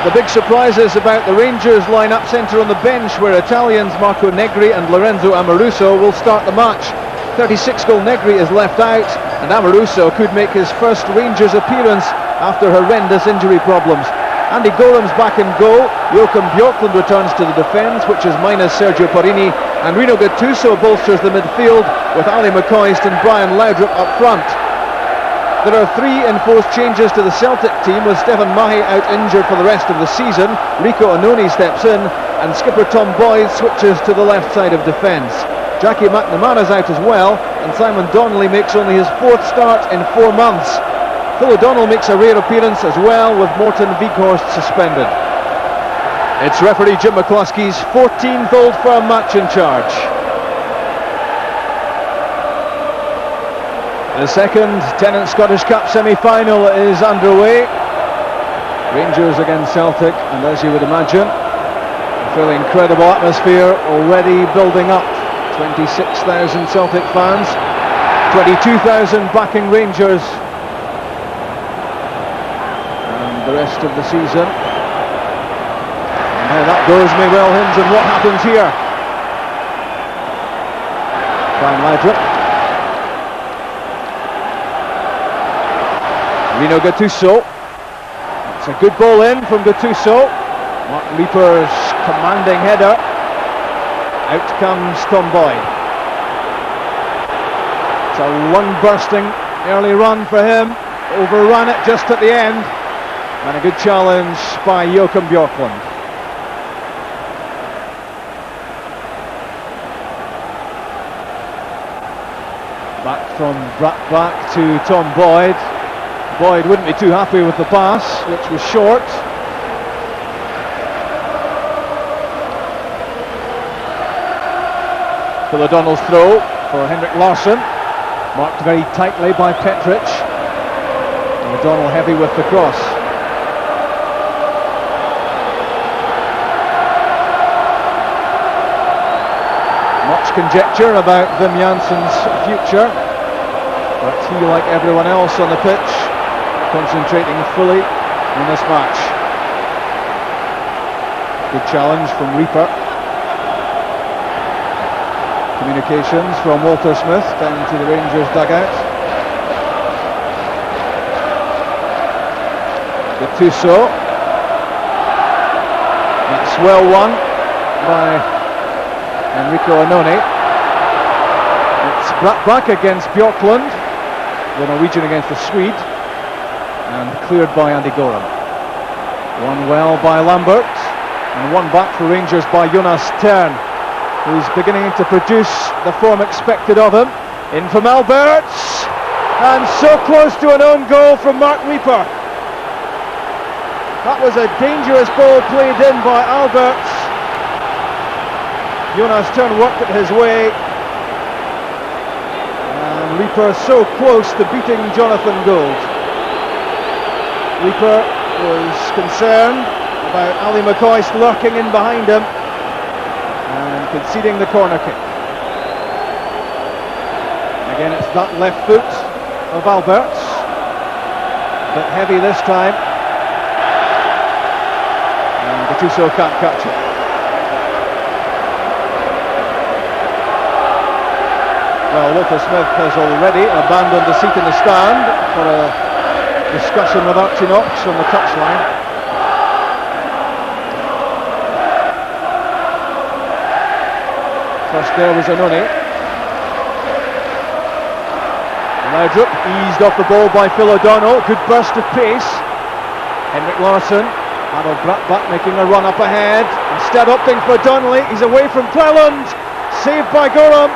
The big surprises about the Rangers line-up centre on the bench, where Italians Marco Negri and Lorenzo Amoruso will start the match. 36-goal Negri is left out, and Amoruso could make his first Rangers appearance after horrendous injury problems. Andy Gorham's back in goal, Joachim Björklund returns to the defence, which is minus Sergio Porrini, and Rino Gattuso bolsters the midfield with Ali McCoist and Brian Laudrup up front. There are 3 enforced changes to the Celtic team, with Stefan Mahi out injured for the rest of the season. Enrico Annoni steps in, and skipper Tom Boyd switches to the left side of defence. Jackie McNamara's out as well, and Simon Donnelly makes only his 4th start in 4 months. Phil O'Donnell makes a rare appearance as well, with Morten Vighorst suspended. It's referee Jim McCluskey's 14th Old Firm match in charge. The second Tennant Scottish Cup semi-final is underway. Rangers against Celtic, and as you would imagine, a fairly incredible atmosphere already building up. 26,000 Celtic fans, 22,000 backing Rangers. The rest of the season. And how that goes may well hinge on what happens here. Brian Laudrup. Rino Gattuso. It's a good ball in from Gattuso. Marc Rieper's commanding header. Out comes Tom Boyd. It's a lung-bursting early run for him. Overran it just at the end. And a good challenge by Joachim Björklund. Back from Brattbakk to Tom Boyd. Boyd wouldn't be too happy with the pass, which was short. Phil O'Donnell's throw for Henrik Larsson. Marked very tightly by Petric. And O'Donnell heavy with the cross. Much conjecture about Wim Janssen's future, but he, like everyone else on the pitch, concentrating fully on this match. Good challenge from Rieper. Communications from Walter Smith down to the Rangers dugout. Gattuso. That's well won by Enrico Annoni. It's Brattbakk against Björklund, the Norwegian against the Swede, and cleared by Andy Gorham. One well by Lambert, and one back for Rangers by Jonas Tern, who's beginning to produce the form expected of him. In from Alberts, and so close to an own goal from Marc Rieper. That was a dangerous ball played in by Alberts. Jonas Tern worked it his way, and Rieper so close to beating Jonathan Gould. Rieper was concerned about Ali McCoist lurking in behind him and conceding the corner kick. Again, it's that left foot of Alberts, but heavy this time, and Gattuso can't catch it. Well, Walter Smith has already abandoned the seat in the stand for a discussion with Archie Knox on the touchline. First there was Annoni. Laudrup eased off the ball by Phil O'Donnell. Good burst of pace. Henrik Larsson. Harald Brattbakk making a run up ahead. Instead opting for Donnelly. He's away from Cleland. Saved by Gorham.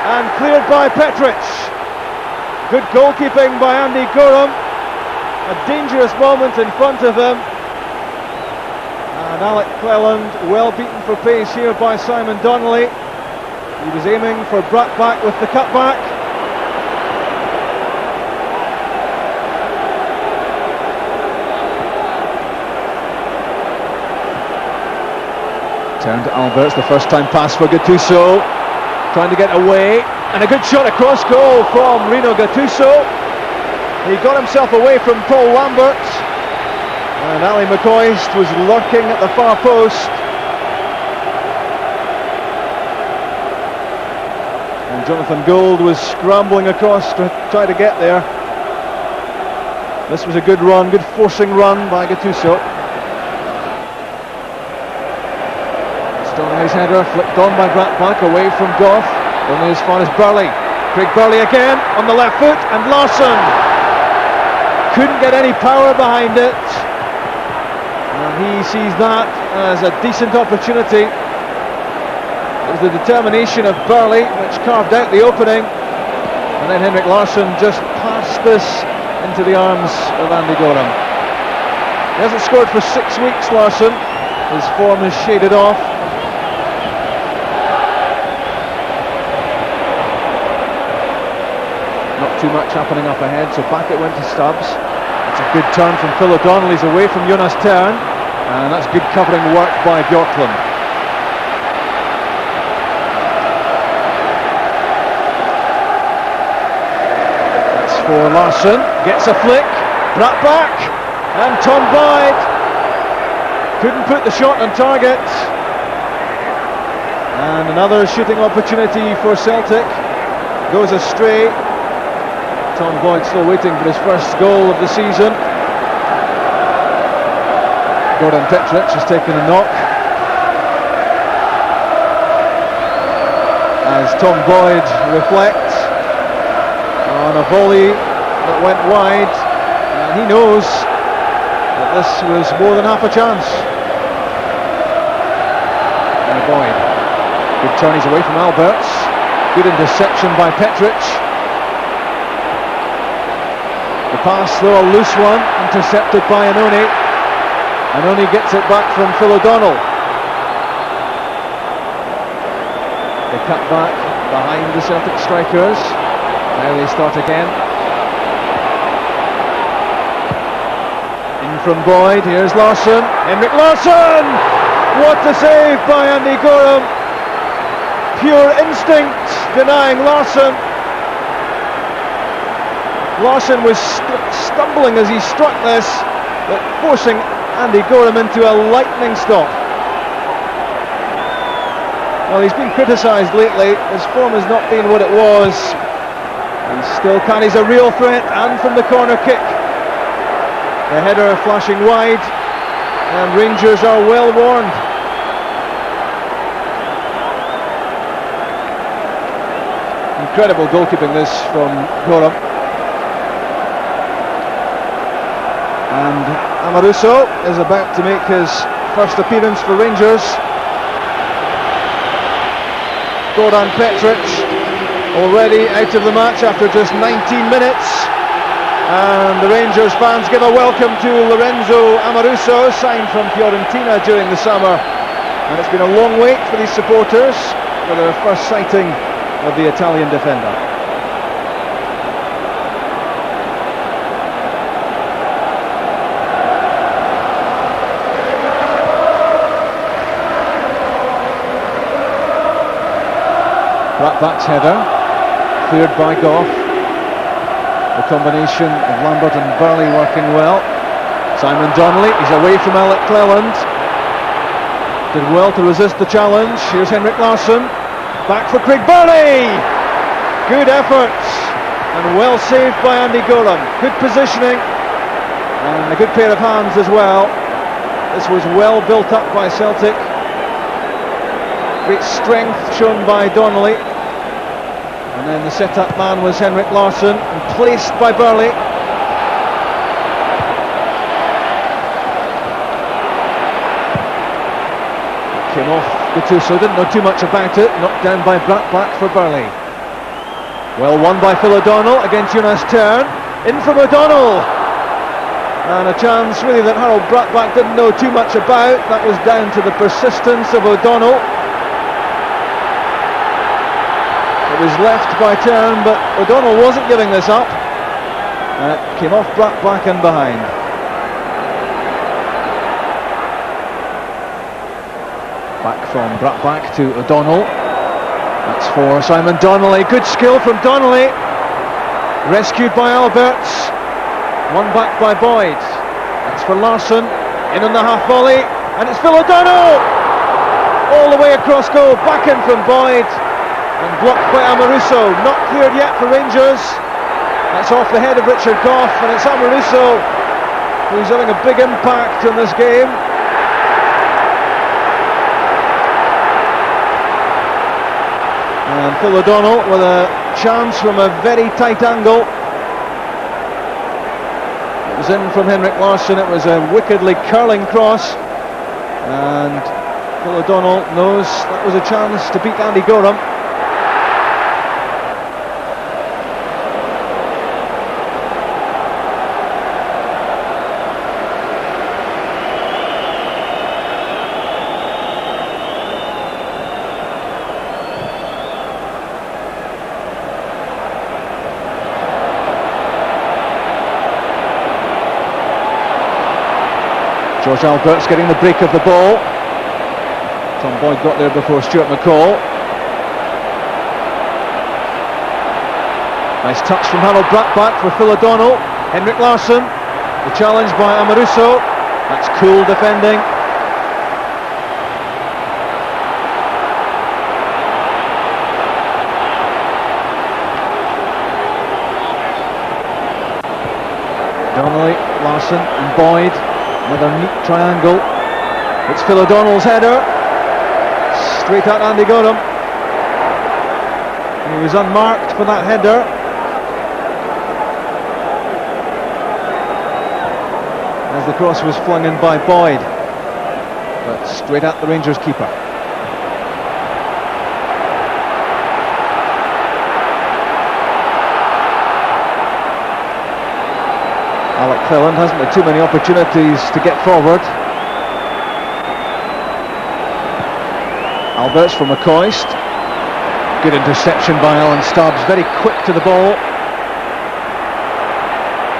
And cleared by Petric. Good goalkeeping by Andy Gorham. A dangerous moment in front of him. And Alec Cleland well beaten for pace here by Simon Donnelly. He was aiming for Brattbakk with the cutback. Turn to Alberts, the first time pass for Gattuso. Trying to get away, and a good shot across goal from Rino Gattuso. He got himself away from Paul Lambert, And Ali McCoist was lurking at the far post. And Jonathan Gould was scrambling across to try to get there. This was a good run, good forcing run by Gattuso. Donnelly's header flicked on by Brattbakk away from Goff, only as far as Burley. Craig Burley again on the left foot, and Larsson couldn't get any power behind it. And he sees that as a decent opportunity. It was the determination of Burley which carved out the opening, and then Henrik Larsson just passed this into the arms of Andy Goram. He hasn't scored for 6 weeks, Larsson. His form is shaded off. Not too much happening up ahead, so back it went to Stubbs. It's a good turn from Phil O'Donnell. He's away from Jonas Tern, and that's good covering work by Bjorklund. That's for Larsson, gets a flick, Brattbakk, and Tom Boyd couldn't put the shot on target. And another shooting opportunity for Celtic goes astray. Tom Boyd still waiting for his first goal of the season. Gordon Petric has taken a knock as Tom Boyd reflects on a volley that went wide, and he knows that this was more than half a chance. And Boyd, good turn, he's away from Alberts, good interception by Petric. The pass, though, a loose one, intercepted by Annoni. Annoni gets it back from Phil O'Donnell. They cut back behind the Celtic strikers. Now they start again. In from Boyd, here's Larsson. Henrik Larsson! What a save by Andy Goram. Pure instinct denying Larsson. Larsson was stumbling as he struck this, but forcing Andy Goram into a lightning stop. Well, he's been criticised lately. His form has not been what it was. He still can. He's a real threat, and from the corner kick. The header flashing wide, and Rangers are well warned. Incredible goalkeeping this from Goram. And Amaruso is about to make his first appearance for Rangers. Goran Petric already out of the match after just 19 minutes. And the Rangers fans give a welcome to Lorenzo Amaruso, signed from Fiorentina during the summer. And it's been a long wait for these supporters for their first sighting of the Italian defender. Brattbakk's header, cleared by Goff. The combination of Lambert and Burley working well. Simon Donnelly, he's away from Alec Cleland. Did well to resist the challenge. Here's Henrik Larsson. Back for Craig Burley. Good efforts, and well saved by Andy Goram. Good positioning, and a good pair of hands as well. This was well built up by Celtic. Great strength shown by Donnelly, and then the set-up man was Henrik Larsson, and placed by Burley. Came off Gattuso, didn't know too much about it. Knocked down by Brattbakk for Burley. Well won by Phil O'Donnell against Jonas Tern. In from O'Donnell, and a chance really that Harald Brattbakk didn't know too much about. That was down to the persistence of O'Donnell. It was left by Tern, but O'Donnell wasn't giving this up, and it came off Brattbakk and behind. Back from Brattbakk to O'Donnell. That's for Simon Donnelly. Good skill from Donnelly. Rescued by Alberts. Won back by Boyd. That's for Larsson. In on the half volley, and it's Phil O'Donnell! All the way across goal, back in from Boyd, and blocked by Amoruso. Not cleared yet for Rangers. That's off the head of Richard Gough, and it's Amoruso who's having a big impact in this game. And Phil O'Donnell with a chance from a very tight angle. It was in from Henrik Larsson. It was a wickedly curling cross, and Phil O'Donnell knows that was a chance to beat Andy Gorham. George Albert's getting the break of the ball. Tom Boyd got there before Stuart McCall. Nice touch from Harald Brattbakk for Phil O'Donnell. Henrik Larsson, the challenge by Amoruso. That's cool defending. Donnelly, Larsson and Boyd. Another neat triangle. It's Phil O'Donnell's header. Straight at Andy Gorham. He was unmarked for that header. As the cross was flung in by Boyd. But straight at the Rangers keeper. Alec Cleland hasn't had too many opportunities to get forward. Alberts for McCoist. Good interception by Alan Stubbs, very quick to the ball.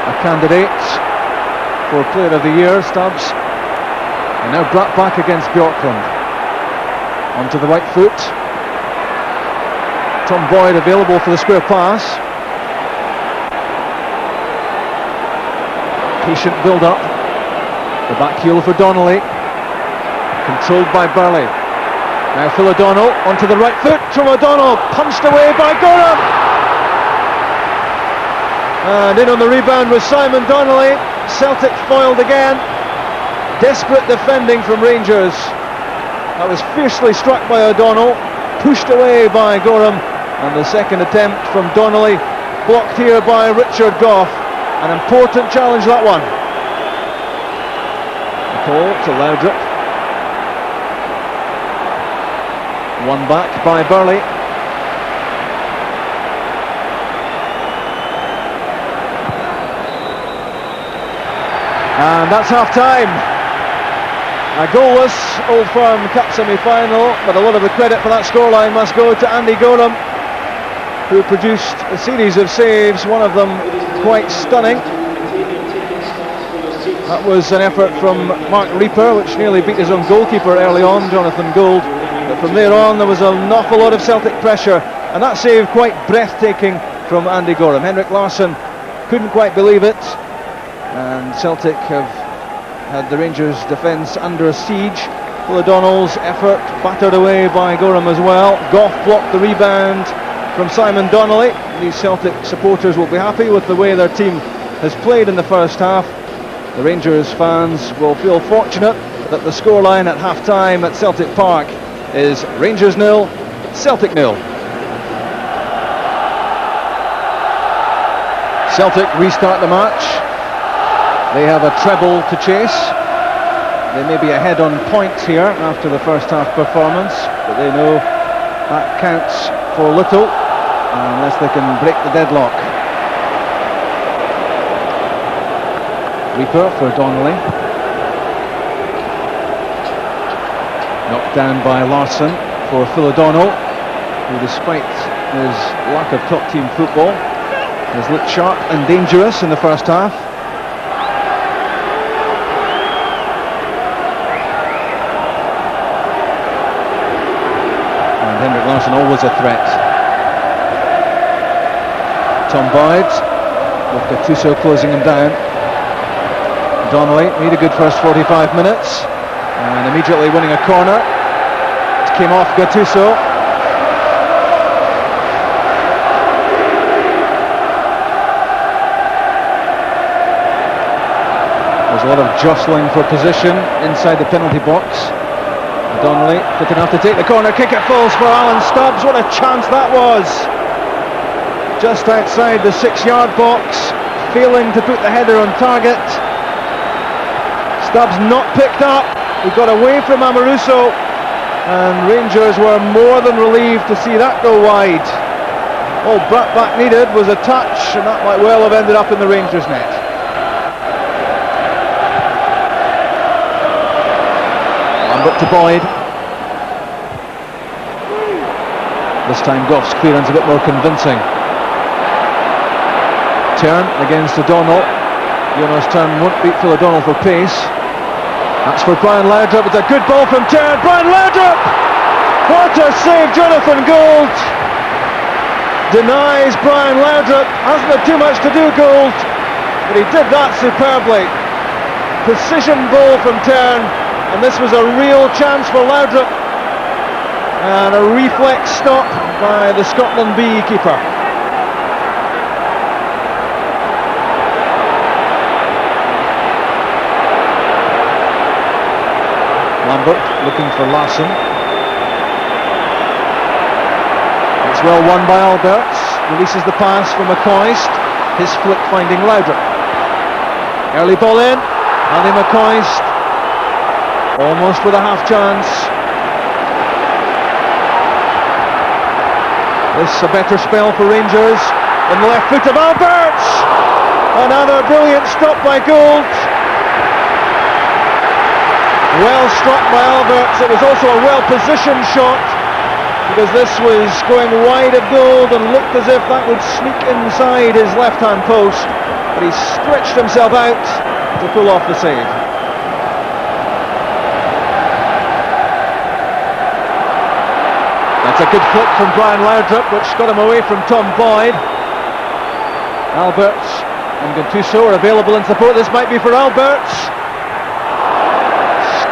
A candidate for Player of the Year, Stubbs. And now Brattbakk against Bjorklund. Onto the right foot. Tom Boyd available for the square pass. Patient build-up. The back heel for Donnelly. Controlled by Burley. Now Phil O'Donnell onto the right foot from O'Donnell. Punched away by Gorham. And in on the rebound was Simon Donnelly. Celtic foiled again. Desperate defending from Rangers. That was fiercely struck by O'Donnell. Pushed away by Gorham. And the second attempt from Donnelly. Blocked here by Richard Gough. An important challenge, that one. McCall to Laudrup. One back by Burley. And that's half-time. A goalless Old Firm Cup semi-final, but a lot of the credit for that scoreline must go to Andy Gorham, who produced a series of saves, one of them quite stunning. That was an effort from Marc Rieper, which nearly beat his own goalkeeper early on, Jonathan Gould. But from there on, there was an awful lot of Celtic pressure, and that save quite breathtaking from Andy Gorham. Henrik Larsson couldn't quite believe it, and Celtic have had the Rangers' defence under a siege. Phil O'Donnell's effort battered away by Gorham as well. Gough blocked the rebound from Simon Donnelly. These Celtic supporters will be happy with the way their team has played in the first half. The Rangers fans will feel fortunate that the scoreline at half-time at Celtic Park is Rangers 0, Celtic 0. Celtic restart the match. They have a treble to chase. They may be ahead on points here after the first half performance, but they know that counts for little unless they can break the deadlock. Rieper for Donnelly. Knocked down by Larsson for Phil O'Donnell, who despite his lack of top team football has looked sharp and dangerous in the first half. And Henrik Larsson always a threat. Tom Boyd with Gattuso closing him down. Donnelly made a good first 45 minutes and immediately winning a corner. It came off Gattuso. There's a lot of jostling for position inside the penalty box. Donnelly fit enough to take the corner. Kick it falls for Alan Stubbs. What a chance that was! Just outside the 6-yard box, failing to put the header on target. Stubbs not picked up. He got away from Amoruso, and Rangers were more than relieved to see that go wide. All Brattbakk needed was a touch, and that might well have ended up in the Rangers net. Lambert to Boyd. This time Goff's clearance a bit more convincing. Turn against O'Donnell. Jonas Turn won't beat Phil O'Donnell for pace. That's for Brian Laudrup. It's a good ball from Turn. Brian Laudrup! What a save, Jonathan Gould! Denies Brian Laudrup. Hasn't had too much to do, Gould, but he did that superbly. Precision ball from Turn, and this was a real chance for Laudrup. And a reflex stop by the Scotland B keeper. Lambert looking for Larsson. It's well won by Alberts. Releases the pass from McCoist. His flick finding Laudrup. Early ball in. Andy McCoist almost with a half chance. This a better spell for Rangers. In the left foot of Alberts. Another brilliant stop by Gould. Well struck by Alberts. It was also a well-positioned shot, because this was going wide of Gould and looked as if that would sneak inside his left-hand post, but he stretched himself out to pull off the save. That's a good flick from Brian Laudrup, which got him away from Tom Boyd. Alberts and Gattuso are available in support. This might be for Alberts.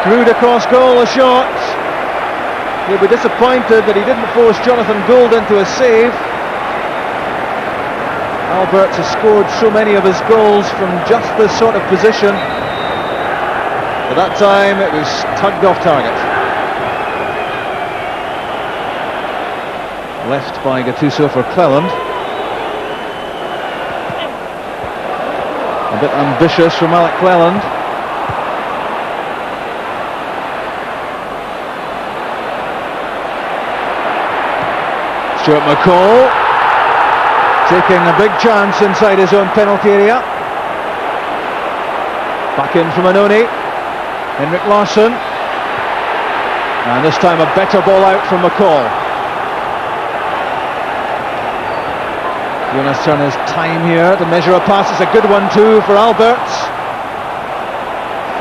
Screwed across goal, a shot. He'll be disappointed that he didn't force Jonathan Gould into a save. Alberts has scored so many of his goals from just this sort of position. But that time it was tugged off target. Left by Gattuso for Cleland. A bit ambitious from Alec Cleland. Stuart McCall taking a big chance inside his own penalty area. Back in from Annoni. Henrik Larsson. And this time a better ball out from McCall. Jonas Turn has time here to measure a pass. It's a good one too for Alberts.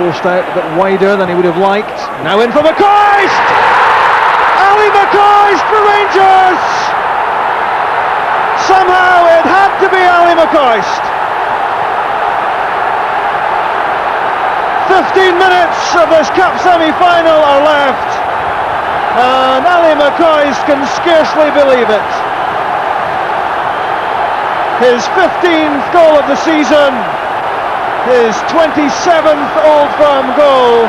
Forced out a bit wider than he would have liked. Now in for McCoist! Ali McCoist for Rangers! Somehow it had to be Ali McCoist. 15 minutes of this cup semi-final are left, and Ali McCoist can scarcely believe it. His 15th goal of the season, his 27th Old Firm goal.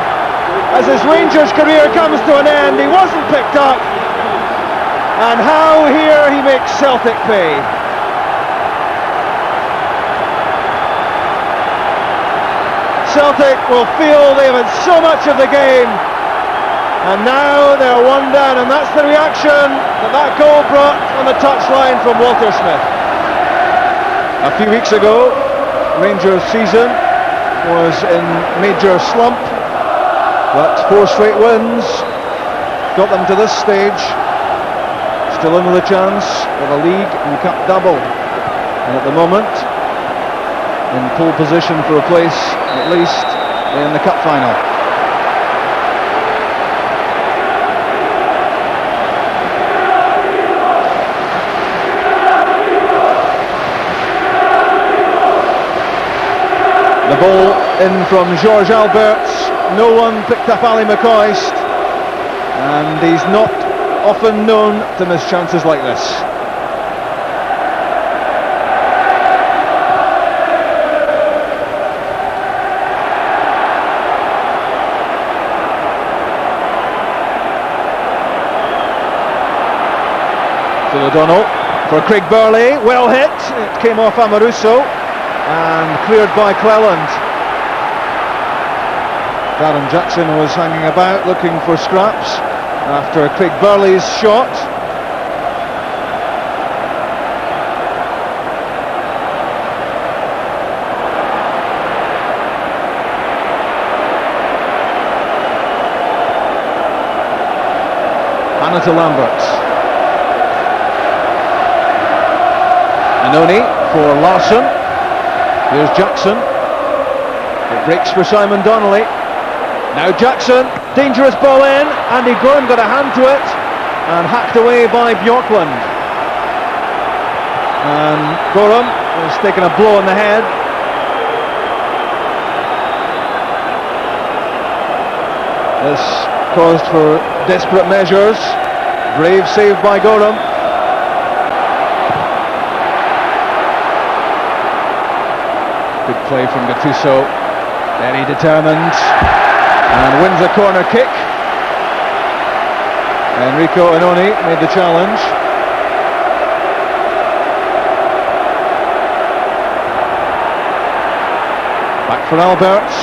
As his Rangers career comes to an end, he wasn't picked up. And how here he makes Celtic pay. Celtic will feel they've had so much of the game, and now they're one down, and that's the reaction that goal brought on the touchline from Walter Smith. A few weeks ago, Rangers' season was in major slump, but 4 straight wins got them to this stage. Still in with a chance of a league and cup double, and at the moment in pole position for a place at least in the cup final. The ball in from George Alberts. No one picked up Ali McCoist, and he's not often known to miss chances like this. To O'Donnell for Craig Burley, well hit, it came off Amoruso and cleared by Cleland. Darren Jackson was hanging about looking for scraps after Craig Burley's shot. Hannah to Lambert. Annoni for Larsson. Here's Jackson. It breaks for Simon Donnelly. Now Jackson, dangerous ball in. Andy Gorham got a hand to it and hacked away by Bjorklund. And Gorham has taken a blow on the head. This caused for desperate measures. Brave save by Gorham. Good play from Gattuso. Very determined. And wins a corner kick. Enrico Annoni made the challenge. Back for Alberts.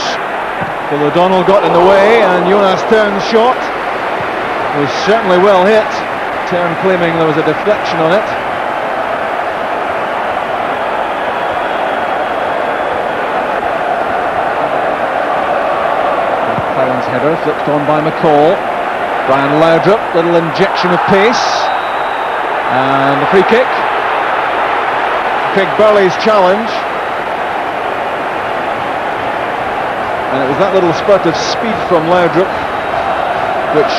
Phil O'Donnell got in the way, and Jonas Tern's shot was certainly well hit. Tern claiming there was a deflection on it. Cowan's header flipped on by McCall. Brian Laudrup, little injection of pace, and the free kick. Craig Burley's challenge, and it was that little spurt of speed from Laudrup which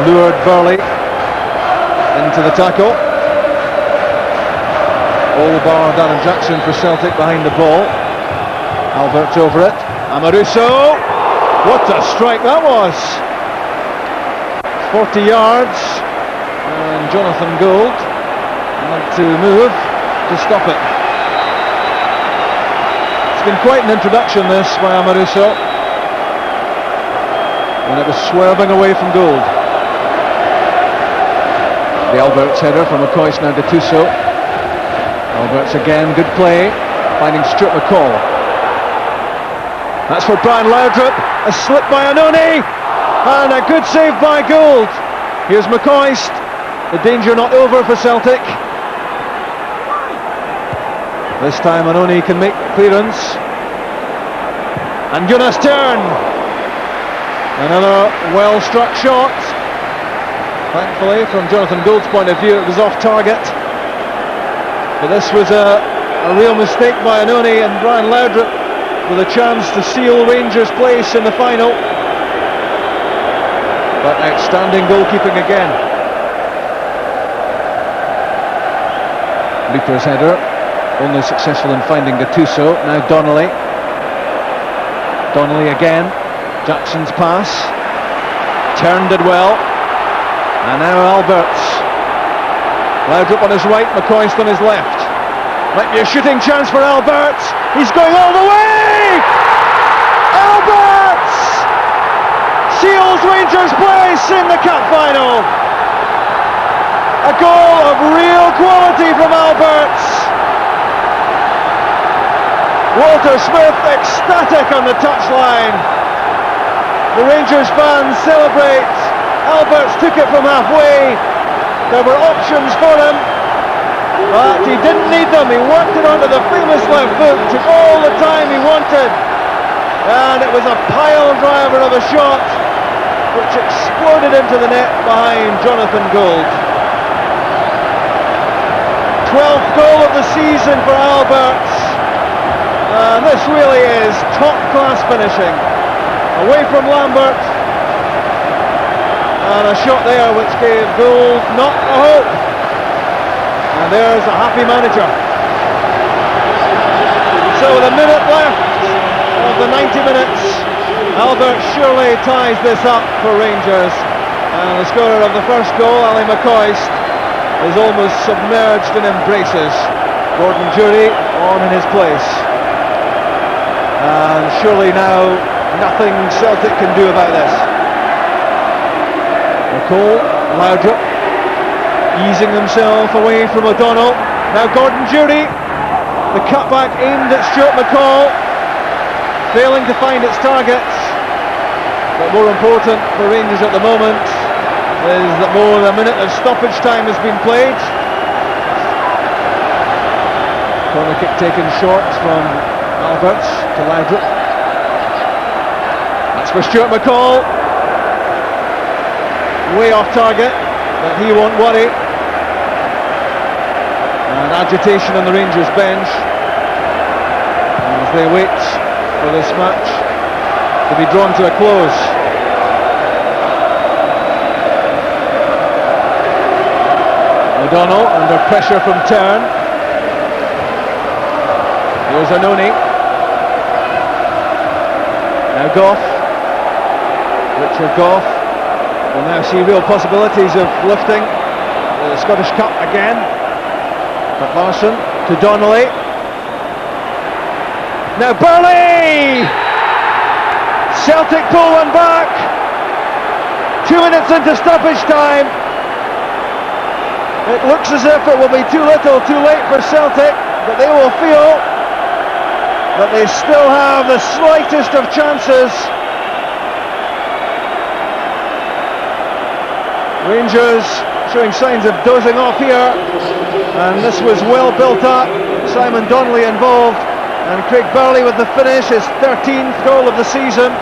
lured Burley into the tackle. All bar Darren Jackson for Celtic behind the ball. Alberts over it. Amoruso. What a strike that was! 40 yards, and Jonathan Gould had to move to stop it. It's been quite an introduction, this, by Amoruso, and it was swerving away from Gould. The Alberts header from McCoist, now Gattuso. Alberts again, good play, finding Stuart McCall. That's for Brian Laudrup. A slip by Annoni, and a good save by Gould. Here's McCoist. The danger not over for Celtic. This time Annoni can make clearance. And Jonas Tern. Another well-struck shot. Thankfully, from Jonathan Gould's point of view, it was off target. But this was a real mistake by Annoni, and Brian Laudrup with a chance to seal Rangers' place in the final. But outstanding goalkeeping again. Rieper's header, only successful in finding Gattuso. Now Donnelly. Donnelly again. Jackson's pass. Tern did well. And now Alberts. Laudrup on his right, McCoist on his left. Might be a shooting chance for Alberts. He's going all the way! Alberts seals Rangers' place in the cup final. A goal of real quality from Alberts. Walter Smith ecstatic on the touchline. The Rangers fans celebrate. Alberts took it from halfway. There were options for him, but he didn't need them. He worked it onto the famous left foot, took all the time he wanted, and it was a pile driver of a shot which exploded into the net behind Jonathan Gould. 12th goal of the season for Alberts, and this really is top class finishing. Away from Lambert, and a shot there which gave Gould not a hope. And there's a happy manager. So with a minute left of the 90 minutes. Lambert surely ties this up for Rangers. And the scorer of the first goal, Ali McCoist, is almost submerged in embraces. Gordon Jury on in his place. And surely now nothing Celtic can do about this. McCall, Laudrup, easing himself away from O'Donnell. Now Gordon Jury, the cutback aimed at Stuart McCall, failing to find its targets. But more important for Rangers at the moment is that more than a minute of stoppage time has been played. Corner kick taken short from Albert to Laudrup. That's for Stuart McCall. Way off target, but he won't worry. And agitation on the Rangers bench as they wait for this match to be drawn to a close. O'Donnell under pressure from Tern. Here's Annoni. Now Goff. Richard Goff will now see real possibilities of lifting the Scottish Cup again. But Larsson to Donnelly. Now Burley! Celtic pull one back. 2 minutes into stoppage time. It looks as if it will be too little, too late for Celtic, but they will feel that they still have the slightest of chances. Rangers showing signs of dozing off here, and this was well built up. Simon Donnelly involved, and Craig Burley with the finish, his 13th goal of the season.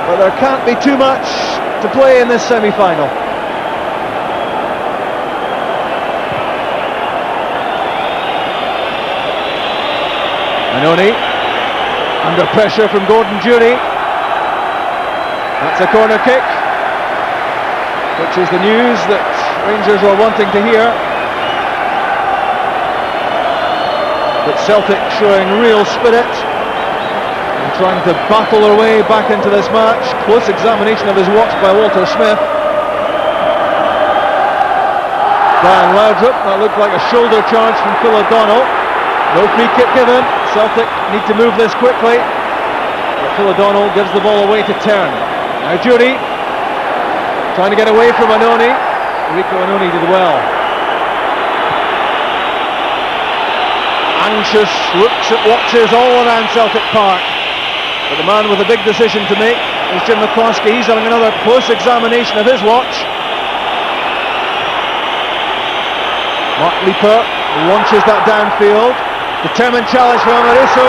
But there can't be too much to play in this semi-final. Annoni under pressure from Gordon Jury. That's a corner kick, which is the news that Rangers were wanting to hear. But Celtic showing real spirit and trying to battle their way back into this match. Close examination of his watch by Walter Smith. Brian Laudrup, that looked like a shoulder charge from Phil O'Donnell. No free kick given. Celtic need to move this quickly. But Phil O'Donnell gives the ball away to Tern. Now Jury trying to get away from Annoni. Enrico Annoni did well. Anxious looks at watches all around Celtic Park. But the man with a big decision to make is Jim McCloskey. He's having another close examination of his watch. Marc Rieper launches that downfield. Determined challenge from Amoruso.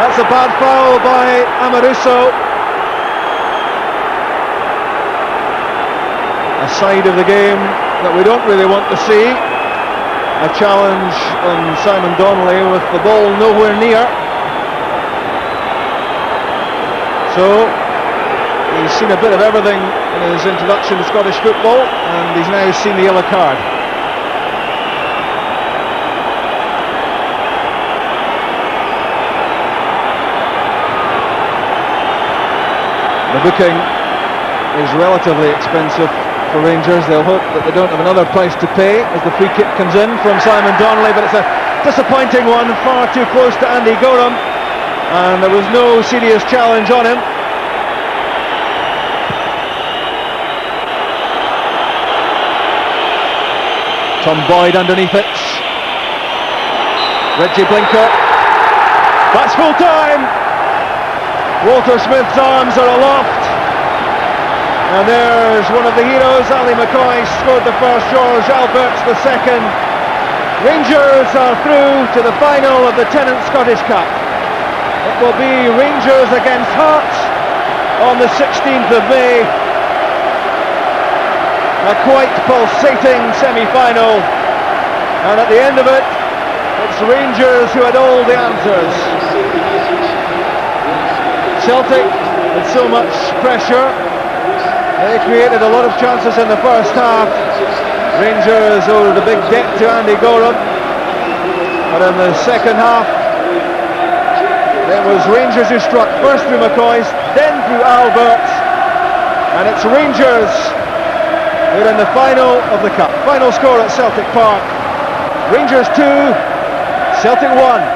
That's a bad foul by Amoruso. A side of the game that we don't really want to see. A challenge on Simon Donnelly with the ball nowhere near. So he's seen a bit of everything in his introduction to Scottish football, and he's now seen the yellow card. The booking is relatively expensive for Rangers. They'll hope that they don't have another price to pay as the free kick comes in from Simon Donnelly, but it's a disappointing one, far too close to Andy Gorham, and there was no serious challenge on him. Tom Boyd underneath it. Reggie Blinker. That's full time. Walter Smith's arms are aloft, and there's one of the heroes. Ali McCoy scored the first, George Albert's the second. Rangers are through to the final of the Tennant Scottish Cup. It will be Rangers against Hearts on the 16th of May. A quite pulsating semi-final, and at the end of it, it's Rangers who had all the answers. Celtic with so much pressure, they created a lot of chances in the first half. Rangers owed a big debt to Andy Gorham, but in the second half It was Rangers who struck first through McCoy's, then through Albert, and it's Rangers who are in the final of the Cup. Final score at Celtic Park, Rangers 2, Celtic 1.